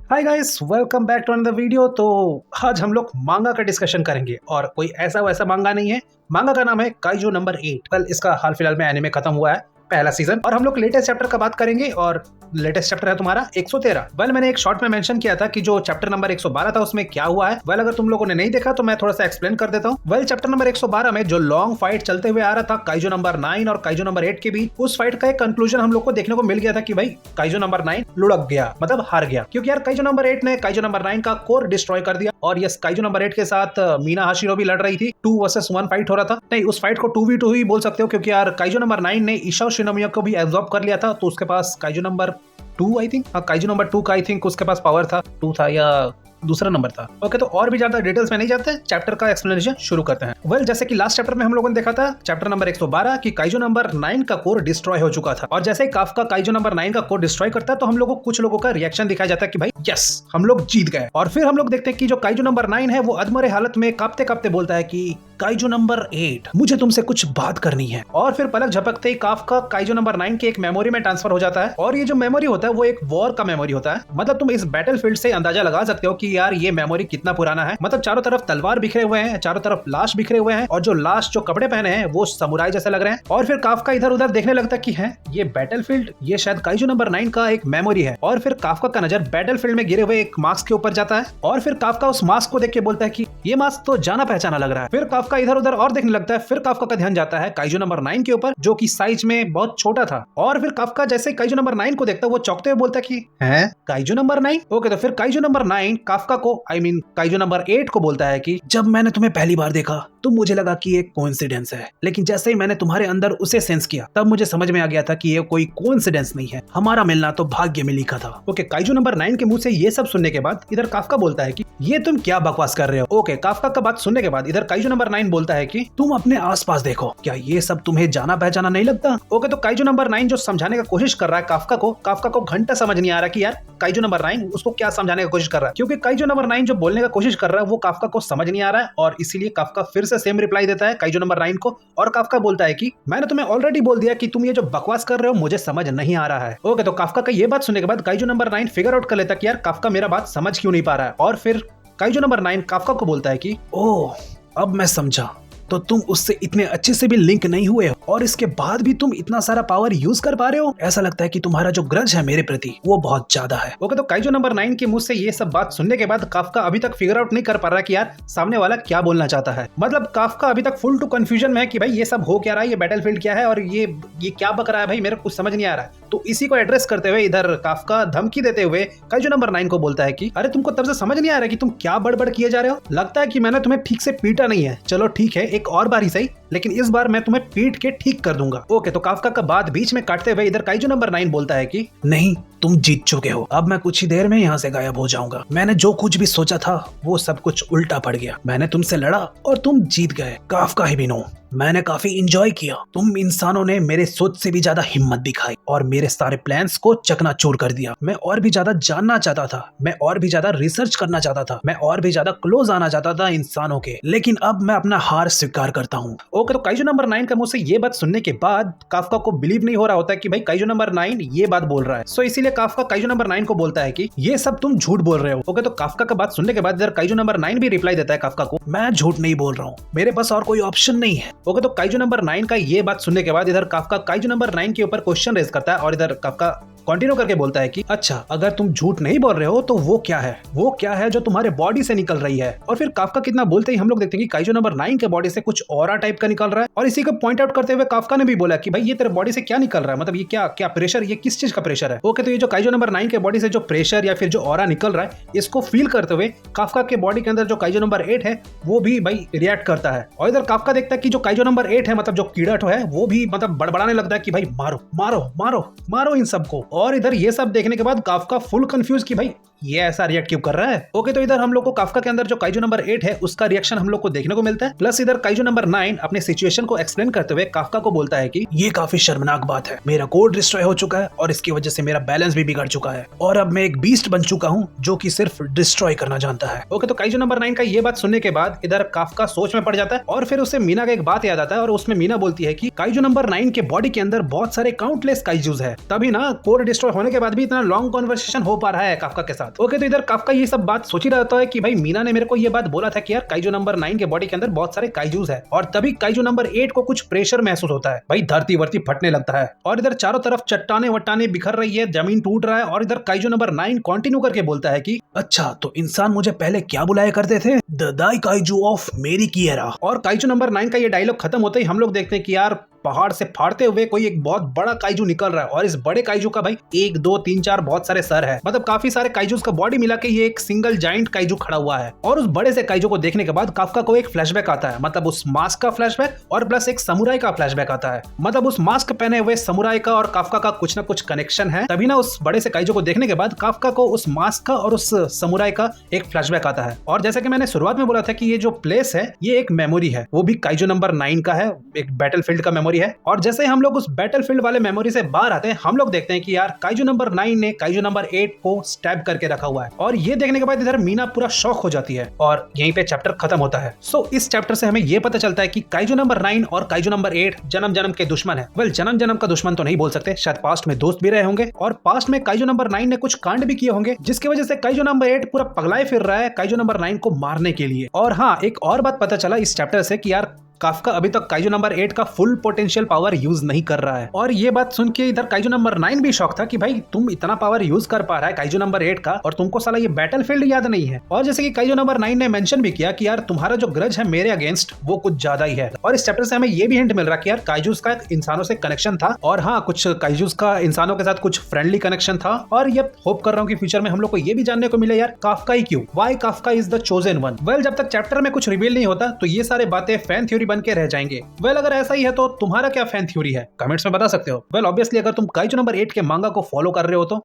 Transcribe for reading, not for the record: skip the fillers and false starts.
Hi guys, welcome back to another video. तो आज हम लोग मांगा का डिस्कशन करेंगे और कोई ऐसा वैसा मांगा नहीं है। मांगा का नाम है काइजू नंबर 8। कल इसका हाल फिलहाल में एनिमे खत्म हुआ है, पहला सीजन, और हम लोग लेटेस्ट चैप्टर का बात करेंगे। और लेटेस्ट चैप्टर है तुम्हारा 113। वेल, मैंने एक शॉर्ट में मेंशन किया था कि जो चैप्टर नंबर 112 था उसमें क्या हुआ है। वेल, अगर तुम लोगों ने नहीं देखा तो मैं थोड़ा सा एक्सप्लेन कर देता हूँ। वेल, चैप्टर नंबर 112 में जो लॉन्ग फाइट चलते हुए आ रहा था काइजू नंबर 9 और काइजू नंबर 8 के बीच, उस फाइट का एक कंक्लूजन हम लोग को देखने को मिल गया था कि भाई काइजू नंबर 9 लुढ़क गया, मतलब हार गया, क्योंकि यार काइजू नंबर 8 ने काइजू नंबर 9 का कोर डिस्ट्रॉय कर दिया। और यस, काइजू नंबर 8 के साथ मीना हाशिरो भी लड़ रही थी। 2 वर्सेस 1 फाइट हो रहा था। नहीं, उस फाइट को 2v2 ही बोल सकते हो, क्योंकि यार काइजू नंबर 9 ने ईशा शिनोमिया को भी एब्जॉर्ब कर लिया था। तो उसके पास kaiju number 2 I think, kaiju number 2 का आई थिंक उसके पास पावर था, 2 था या दूसरा नंबर था। ओके, तो और भी ज्यादा डिटेल्स में नहीं जाते, चैप्टर का एक्सप्लेनेशन शुरू करते हैं। वेल, जैसे कि लास्ट चैप्टर में हम लोगों ने देखा था, चैप्टर नंबर 112 कि काइजू नंबर 9 का कोर डिस्ट्रॉय हो चुका था। और जैसे ही काफ्का काइजू नंबर 9 का कोर डिस्ट्रॉय करता है तो हम लोगों को कुछ लोगों का रिएक्शन दिखाया जाता है कि भाई यस, हम लोग जीत गए। और फिर हम लोग देखते हैं कि जो काइजू नंबर 9 है वो अधमरे हालत में कांपते कांपते बोलता है कि काइजू नंबर 8, मुझे तुमसे कुछ बात करनी है। और फिर पलक झपकते ही काफ्का काइजू नंबर 9 के एक मेमोरी में ट्रांसफर हो जाता है। और ये जो मेमोरी होता है वो एक वॉर का मेमोरी होता है। मतलब तुम इस बैटलफील्ड से अंदाजा लगा सकते हो कि यार ये मेमोरी कितना पुराना है। मतलब चारों तरफ तलवार बिखरे हुए हैं, चारों तरफ लाश बिखरे हुए हैं, और जो लाश जो कपड़े पहने हैं वो समुराई जैसे लग रहे हैं। और फिर काफ्का इधर उधर देखने लगता है कि है ये बैटलफील्ड, ये शायद काइजू नंबर 9 का एक मेमोरी है। और फिर काफ्का का नजर बैटलफील्ड में गिरे हुए एक मास्क के ऊपर जाता है। और फिर काफ्का उस मास्क को देख के बोलता है कि ये मास्क तो जाना पहचाना लग रहा है। फिर काफ्का इधर उधर और देखने लगता है। फिर काफ्का का ध्यान जाता है काइजू नंबर 9 के ऊपर, जो कि साइज में बहुत छोटा था। और फिर काफ्का जैसे काइजू नंबर 9 को देखता है वो चौंकते हुए बोलता है कि है काइजू नंबर 9। ओके, तो फिर काइजू नंबर 9 काफ्का को काइजू नंबर 8 को बोलता है कि जब मैंने तुम्हें पहली बार देखा तो मुझे लगा कि ये कोइंसिडेंस है, लेकिन जैसे ही मैंने तुम्हारे अंदर उसे सेंस किया तब मुझे समझ में आ गया था कि ये कोई कोइंसिडेंस नहीं है, हमारा मिलना तो भाग्य में लिखा था। ओके, काइजू नंबर 9 के मुंह से ये सब सुनने के बाद इधर काफ्का बोलता है कि ये तुम क्या बकवास कर रहे हो। ओके, काफ्का का बात सुनने के बाद इधर काइजू नंबर 9 बोलता है कि तुम अपने आसपास देखो, क्या ये सब तुम्हें जाना पहचाना नहीं लगता। ओके, तो काइजू नंबर 9 जो समझाने का कोशिश कर रहा है काफ्का को घंटा समझ नहीं आ रहा कि यार काइजू नंबर 9 उसको क्या समझाने की कोशिश कर रहा है, क्योंकि काइजू नंबर 9 जो बोलने का कोशिश कर रहा है वो काफ्का को समझ नहीं आ रहा है। और इसीलिए काफ्का फिर से सेम रिप्लाई देता है काइजू नंबर 9 को। और काफ्का बोलता है कि मैंने तुम्हें ऑलरेडी बोल दिया कि तुम ये जो बकवास कर रहे हो मुझे समझ नहीं आ रहा है। ओके, तो काफ्का का ये बात सुनने के बाद काइजू नंबर 9 फिगर आउट कर लेता कि यार काफ्का मेरा बात समझ क्यों नहीं पा रहा है। और फिर काइजू नंबर 9 काफ्का को बोलता है कि ओह, अब मैं समझा, तो तुम उससे इतने अच्छे से भी लिंक नहीं हुए हो और इसके बाद भी तुम इतना सारा पावर यूज कर पा रहे हो। ऐसा लगता है कि तुम्हारा जो ग्रज है मेरे प्रति वो बहुत ज्यादा है। ओके, तो काइजू नंबर 9 के मुंह से ये सब बात सुनने के बाद काफ्का अभी तक फिगर आउट नहीं कर पा रहा कि यार सामने वाला क्या बोलना चाहता है। मतलब काफ्का अभी तक फुल टू कंफ्यूजन में है कि भाई ये सब हो क्या रहा है, ये बैटलफील्ड क्या है और ये क्या बक रहा है, भाई मेरे कुछ समझ नहीं आ रहा है। तो इसी को एड्रेस करते हुए इधर काफ्का धमकी देते हुए काइजू नंबर 9 को बोलता है कि अरे तुमको तब से समझ नहीं आ रहा कि तुम क्या बड़बड़ किए जा रहे हो। लगता है कि मैंने तुम्हें ठीक से पीटा नहीं है। चलो ठीक है, एक और बार ही सही, लेकिन इस बार मैं तुम्हें पीट के ठीक कर दूंगा। ओके, तो काफ्का का बात बीच में काटते हुए इधर काइजू नंबर 9 बोलता है कि नहीं, तुम जीत चुके हो, अब मैं कुछ ही देर में यहाँ से गायब हो जाऊंगा। मैंने जो कुछ भी सोचा था वो सब कुछ उल्टा पड़ गया। मैंने तुमसे लड़ा और तुम जीत गए। काफ्का हिबिनो, मैंने काफी इंजॉय किया। तुम इंसानों ने मेरे सोच से भी ज्यादा हिम्मत दिखाई और मेरे सारे प्लान्स को चकनाचूर कर दिया। मैं और भी ज्यादा जानना चाहता था, मैं और भी ज्यादा रिसर्च करना चाहता था, मैं और भी ज्यादा क्लोज आना चाहता था इंसानों के, लेकिन अब मैं अपना हार स्वीकार करता हूँ। ओके, तो काइजू नंबर 9 का मुंह से ये बात सुनने के बाद काफ्का को बिलीव नहीं हो रहा होता कि भाई काइजू नंबर 9 ये बात बोल रहा है। सो इसीलिए काफ्का काइजू नंबर 9 को बोलता है कि ये सब तुम झूठ बोल रहे हो। ओके, तो काफ्का का बात सुनने के बाद इधर काइजू नंबर 9 भी रिप्लाई देता है काफ्का को, मैं झूठ नहीं बोल रहा हूँ, मेरे पास और कोई ऑप्शन नहीं है। ओके, तो काइजू नंबर 9 का ये बात सुनने के बाद इधर काफ्का काइजू नंबर 9 के ऊपर क्वेश्चन रेज करता है और इधर काफ्का कंटिन्यू करके बोलता है कि अच्छा, अगर तुम झूठ नहीं बोल रहे हो तो वो क्या है, वो क्या है जो तुम्हारे बॉडी से निकल रही है। और फिर काफ्का कितना बोलते ही हम लोग देखते हैं कि काइजू नंबर 9 के बॉडी से कुछ ऑरा टाइप का निकल रहा है। और इसी को पॉइंट आउट करते हुए काफ्का ने भी बोला कि भाई ये तेरे बॉडी से क्या निकल रहा है, मतलब ये क्या क्या प्रेशर, ये किस चीज का प्रेशर है। ओके, तो ये जो काइजू नंबर 9 के बॉडी से जो प्रेशर या फिर जो ऑरा निकल रहा है इसको फील करते हुए काफ्का के बॉडी के अंदर जो काइजू नंबर 8 है वो भी भाई रिएक्ट करता है। और इधर काफ्का देखता है कि जो काइजू नंबर 8 है, मतलब जो कीड़ट है, वो भी मतलब बड़बड़ाने लगता है कि भाई मारो मारो मारो मारो इन सबको। और इधर ये सब देखने के बाद काफ्का फुल कंफ्यूज कि भाई ये ऐसा रिएक्ट क्यों कर रहा है। ओके, तो इधर हम लोग को काफ्का के अंदर जो काइजू नंबर 8 है उसका रिएक्शन हम लोग को देखने को मिलता है। प्लस इधर काइजू नंबर 9 अपने सिचुएशन को एक्सप्लेन करते हुए काफ्का को बोलता है कि ये काफी शर्मनाक बात है, मेरा कोड डिस्ट्रॉय हो चुका है और इसकी वजह से मेरा बैलेंस भी बिगड़ चुका है और अब मैं एक बीस्ट बन चुका हूँ जो कि सिर्फ डिस्ट्रॉय करना जानता है। ओके, तो काइजू नंबर 9 का ये बात सुनने के बाद इधर काफ्का सोच में पड़ जाता है और फिर उसे मीना का एक बात याद आता है और उसमें मीना बोलती है कि काइजू नंबर 9 के बॉडी के अंदर बहुत सारे काउंटलेस काइजूज है, तभी ना कोर डिस्ट्रॉय होने के बाद भी इतना लॉन्ग कॉन्वर्सेशन हो पा रहा है काफका के साथ। ओके, तो इधर काफका ये सब बात सोच ही रहता है कि भाई मीना ने मेरे को ये बात बोला था कि यार काइजू नंबर 9 के बॉडी के अंदर बहुत सारे काइजूस है, और तभी काइजू नंबर 8 को कुछ प्रेशर महसूस होता है। भाई धरती वर्ती फटने लगता है और इधर चारों तरफ चट्टाने वट्टाने बिखर रही है, जमीन टूट रहा है, और इधर काइजू नंबर 9 कंटिन्यू करके बोलता है कि अच्छा तो इंसान मुझे पहले क्या बुलाया करते थे, द दाई काइजू ऑफ मेरी किएरा। और काइजू नंबर 9 का ये डायलॉग खत्म होते ही हम लोग देखते हैं कि यार पहाड़ से फाड़ते हुए कोई एक बहुत बड़ा काइजू निकल रहा है, और इस बड़े काइजू का भाई 1 2 3 4 बहुत सारे सर है, मतलब काफी सारे काइजूस का बॉडी मिला के ये एक सिंगल जाइंट काइजू खड़ा हुआ है। और उस बड़े से काइजू को देखने के बाद काफका को एक फ्लैशबैक आता है, मतलब उस मास्क का फ्लैशबैक और प्लस एक समुराई का फ्लैशबैक आता है, मतलब उस मास्क पहने हुए समुराई का और काफका का कुछ ना कुछ कनेक्शन है। तभी ना उस बड़े से काइजू को देखने के बाद काफका को उस मास्क का और उस समुराई का एक फ्लैशबैक आता है। और जैसा कि मैंने शुरुआत में बोला था कि ये जो प्लेस है ये एक मेमोरी है, वो भी काइजू नंबर 9 का है, एक बैटलफील्ड का मेमोरी है। और जैसे हम लोग उस बैटलफील्ड वाले मेमोरी से बाहर आते हैं, हम लोग देखते हैं कि यार काइजू नंबर 9 ने काइजू नंबर 8 को स्टैब करके रखा हुआ है। और ये देखने के बाद इधर मीना पूरा शॉक हो जाती है और यहीं पे चैप्टर खत्म होता है। सो इस चैप्टर से हमें ये पता चलता है कि काइजू नंबर 9 और काइजू नंबर 8 जन्म जन्म के दुश्मन है। वेल, जन्म जन्म का दुश्मन तो नहीं बोल सकते, शायद पास्ट में दोस्त भी रहे होंगे, और पास्ट में काइजू नंबर 9 ने कुछ कांड भी किए होंगे, जिसकी वजह से काइजू नंबर 8 पूरा पगलाए फिर रहा है काइजू नंबर 9 को मारने के लिए। और हाँ, एक और बात पता चला इस चैप्टर से कि यार काफका अभी तक काइजू नंबर 8 का फुल पोटेंशियल पावर यूज नहीं कर रहा है। और ये बात सुन के इधर काइजू नंबर 9 भी शॉक था कि भाई तुम इतना पावर यूज कर पा रहा है काइजू नंबर 8 का, और तुमको साला ये बैटलफील्ड याद नहीं है। और जैसे कि काइजू नंबर 9 ने मेंशन भी किया कि यार तुम्हारा जो ग्रज है मेरे अगेंस्ट वो कुछ ज्यादा ही है। और इस चैप्टर से हमें ये भी हिंट मिल रहा है कि यार काइजूस का इंसानों से कनेक्शन था, और हाँ, कुछ काइजूस का इंसानों के साथ कुछ फ्रेंडली कनेक्शन था। और ये होप कर रहा हूँ कि फ्यूचर में हम लोग को ये भी जानने को मिले यार काफका ही क्यों, why Kafka is the chosen one. Well, जब तक चैप्टर में कुछ रिवील नहीं होता तो ये सारे बातें फैन थ्योरी बन के रह जाएंगे। वेल, अगर ऐसा ही है तो तुम्हारा क्या फैन थ्योरी है, कमेंट्स में बता सकते हो। वेल, ऑब्वियसली अगर तुम काइजू नंबर 8 के मांगा को फॉलो कर रहे हो तो